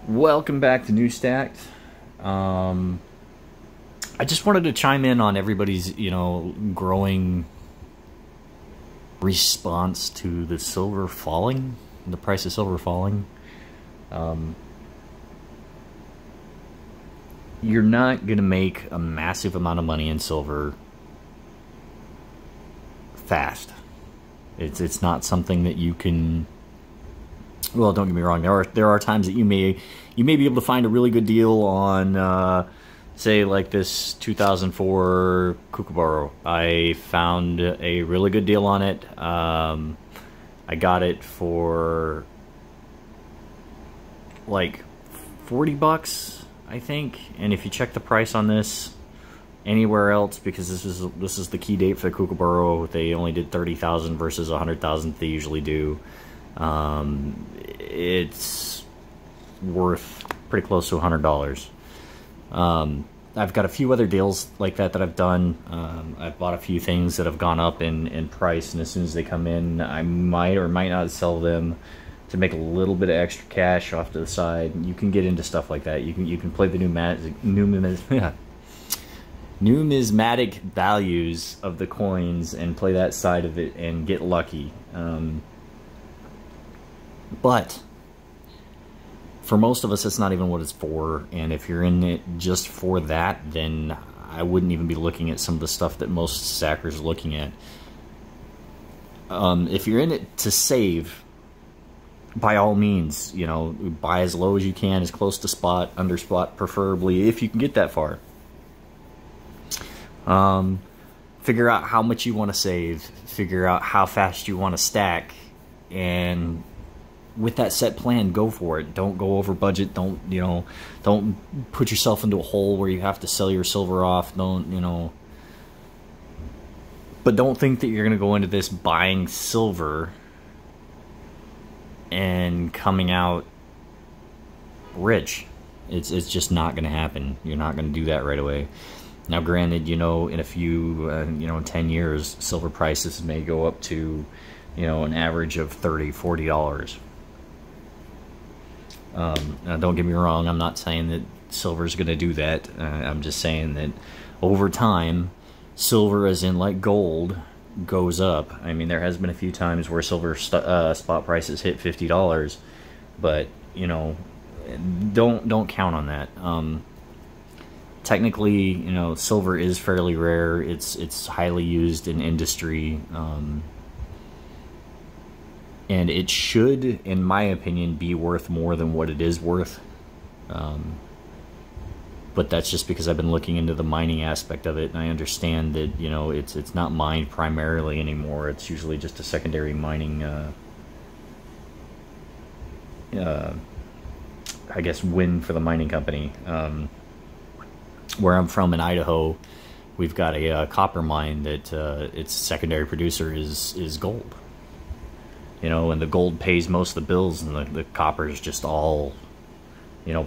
Welcome back to New Stacked. I just wanted to chime in on everybody's, growing response to the silver falling, the price of silver falling. You're not going to make a massive amount of money in silver fast. It's not something that you can. Well, don't get me wrong. There are times that you may be able to find a really good deal on, say, like this 2004 Kookaburra. I found a really good deal on it. I got it for like $40, I think. And if you check the price on this anywhere else, because this is the key date for the Kookaburra, they only did 30,000 versus 100,000 they usually do. It's worth pretty close to $100. I've got a few other deals like that I've done. I've bought a few things that have gone up in price, and as soon as they come in, I might or might not sell them to make a little bit of extra cash off to the side. You can get into stuff like that. You can play the numismatic values of the coins and play that side of it and get lucky. But for most of us, it's not even what it's for. And if you're in it just for that, then I wouldn't even be looking at some of the stuff that most stackers are looking at. If you're in it to save, by all means, buy as low as you can, as close to spot, under spot, preferably, if you can get that far. Figure out how much you want to save, figure out how fast you want to stack, and with that set plan, go for it. Don't go over budget. Don't put yourself into a hole where you have to sell your silver off. But don't think that you're going to go into this buying silver and coming out rich. It's just not going to happen. You're not going to do that right away. Now, granted, in a few, 10 years, silver prices may go up to, an average of $30, $40. Now, don't get me wrong, I'm not saying that silver is going to do that. I'm just saying that over time, silver, as in like gold, goes up. I mean, there has been a few times where silver spot prices hit $50, but don't count on that. Technically, silver is fairly rare. It's highly used in industry. And it should, in my opinion, be worth more than what it is worth. But that's just because I've been looking into the mining aspect of it, and I understand that, it's not mined primarily anymore. It's usually just a secondary mining, I guess, win for the mining company. Where I'm from in Idaho, we've got a copper mine that its secondary producer is gold. And the gold pays most of the bills, and the copper is just all,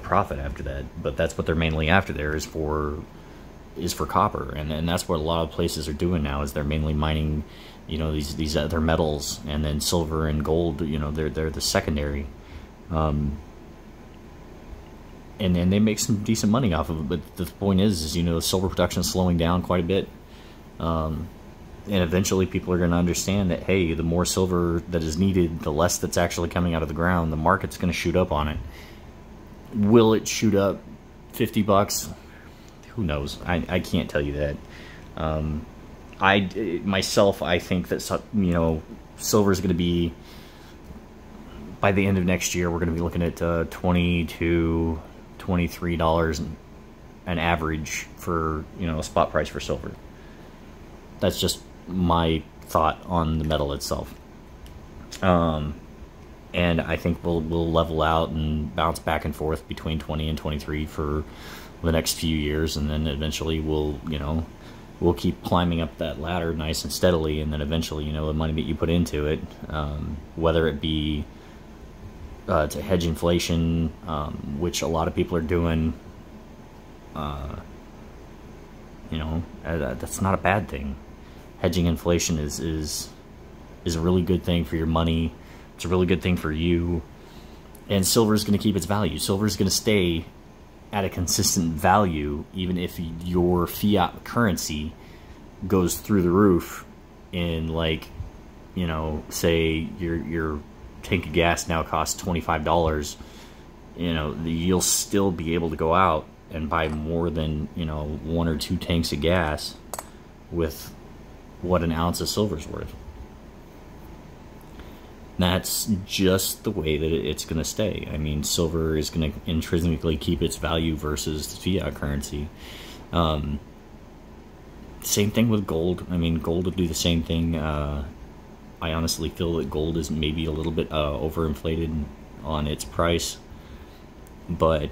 profit after that. But that's what they're mainly after there is for copper, and that's what a lot of places are doing now, is they're mainly mining, these other metals, and then silver and gold, they're the secondary. And they make some decent money off of it, but the point is silver production is slowing down quite a bit. And eventually people are going to understand that, hey, the more silver that is needed, the less that's actually coming out of the ground. The market's going to shoot up on it. Will it shoot up $50? Who knows? I can't tell you that. I think that, silver is going to be, by the end of next year, we're going to be looking at $20 to $23 an average for, a spot price for silver. That's just my thought on the metal itself. And I think we'll level out and bounce back and forth between 20 and 23 for the next few years, and then eventually we'll keep climbing up that ladder nice and steadily, and then eventually, the money that you put into it, whether it be to hedge inflation, which a lot of people are doing, that's not a bad thing. Hedging inflation is a really good thing for your money. It's a really good thing for you. And silver is going to keep its value. Silver is going to stay at a consistent value even if your fiat currency goes through the roof in, like, you know, say your tank of gas now costs $25, you know, you'll still be able to go out and buy more than, you know, 1 or 2 tanks of gas with what an ounce of silver is worth. That's just the way that it's going to stay. I mean, silver is going to intrinsically keep its value versus the fiat currency. Same thing with gold. I mean, gold would do the same thing. I honestly feel that gold is maybe a little bit overinflated on its price, but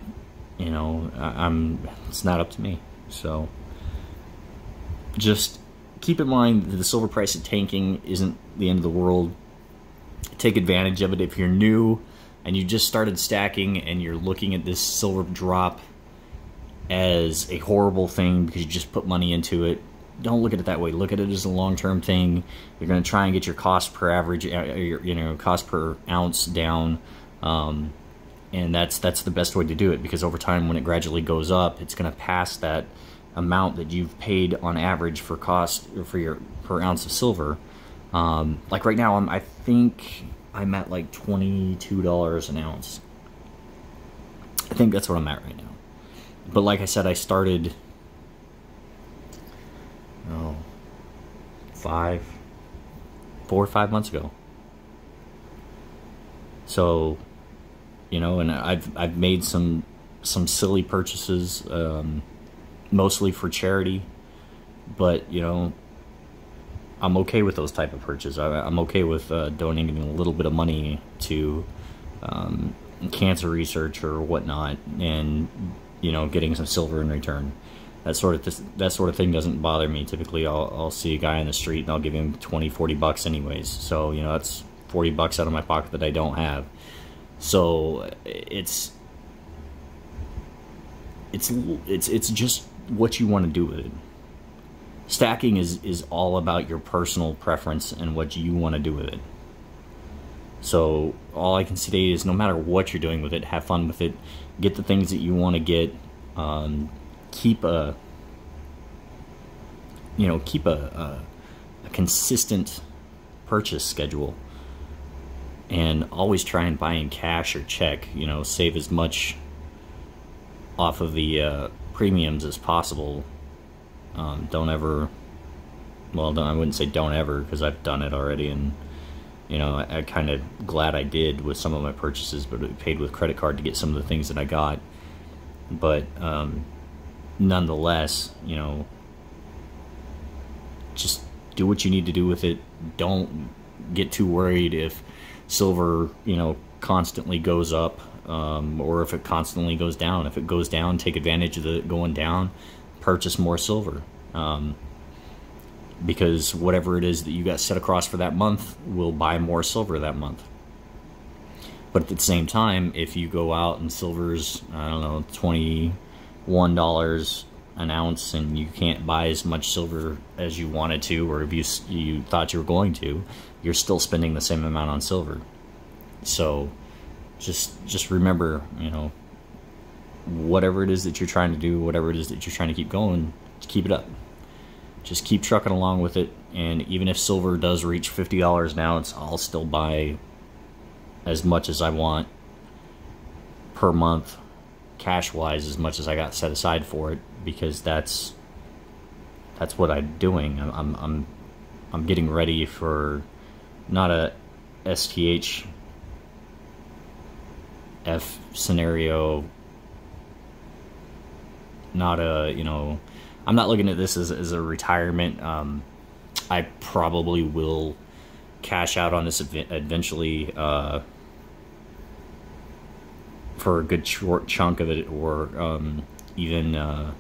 you know, it's not up to me. So just keep in mind that the silver price of tanking isn't the end of the world. Take advantage of it. If you're new and you just started stacking and you're looking at this silver drop as a horrible thing because you just put money into it, don't look at it that way. Look at it as a long-term thing. You're going to try and get your cost per average, you know, cost per ounce down, and that's the best way to do it, because over time, when it gradually goes up, it's going to pass that amount that you've paid on average for cost for your per ounce of silver. Like right now, I think I'm at like $22 an ounce. I think that's what I'm at right now. But like I said, I started 4 or 5 months ago. So, you know, and I've made some silly purchases, mostly for charity, but you know, I'm okay with those type of purchases. I'm okay with donating a little bit of money to cancer research or whatnot, and you know, getting some silver in return. That sort of thing doesn't bother me. Typically, I'll see a guy in the street and I'll give him 20, 40 bucks anyways. So you know, that's 40 bucks out of my pocket that I don't have. So it's just what you want to do with it. Stacking is all about your personal preference and what you want to do with it. So all I can say is, no matter what you're doing with it, have fun with it. Get the things that you want to get. Keep a consistent purchase schedule, and always try and buy in cash or check. You know, save as much off of the premiums as possible. Don't ever, well, I wouldn't say don't ever, because I've done it already, and you know, I kind of glad I did with some of my purchases, but it paid with credit card to get some of the things that I got. But nonetheless, you know, just do what you need to do with it. Don't get too worried if silver, you know, constantly goes up, or if it constantly goes down. If it goes down, take advantage of it going down. Purchase more silver, because whatever it is that you got set across for that month will buy more silver that month. But at the same time, if you go out and silver's, I don't know, $21 an ounce, and you can't buy as much silver as you wanted to, or if you thought you were going to, you're still spending the same amount on silver. So just remember, you know, whatever it is that you're trying to do, whatever it is that you're trying to keep going, just keep it up. Just keep trucking along with it. And even if silver does reach $50 an ounce, I'll still buy as much as I want per month, cash wise, as much as I got set aside for it, because that's what I'm doing. I'm getting ready for not a STHF scenario, not a, you know, I'm not looking at this as a retirement. I probably will cash out on this eventually, for a good short chunk of it, or even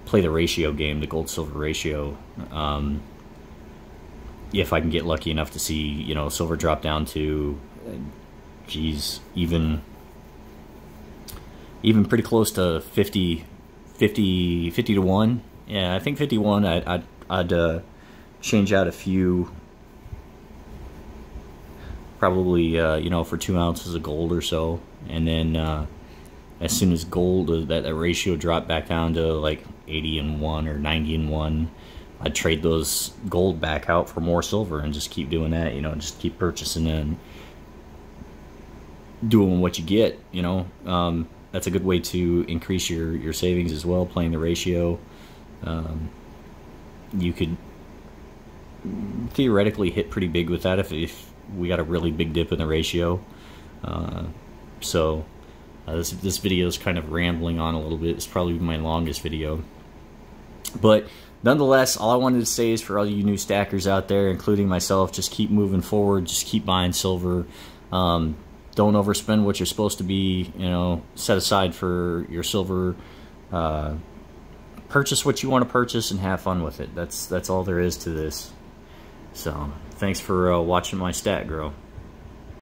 play the ratio game, the gold-silver ratio, if I can get lucky enough to see, you know, silver drop down to, geez, even pretty close to 50 to 1. Yeah, I think 51. I'd change out a few, probably, you know, for 2 ounces of gold or so. and then as soon as gold, that ratio dropped back down to like 80-1 or 90-1, I'd trade those gold back out for more silver and just keep doing that, you know, just keep purchasing and doing what you get, you know. That's a good way to increase your savings as well, playing the ratio. You could theoretically hit pretty big with that if we got a really big dip in the ratio. This video is kind of rambling on a little bit. It's probably my longest video. But nonetheless, all I wanted to say is for all you new stackers out there, including myself, just keep moving forward. Just keep buying silver. Don't overspend what you're supposed to be, you know, set aside for your silver. Purchase what you want to purchase and have fun with it. That's all there is to this. So, thanks for watching my stat grow.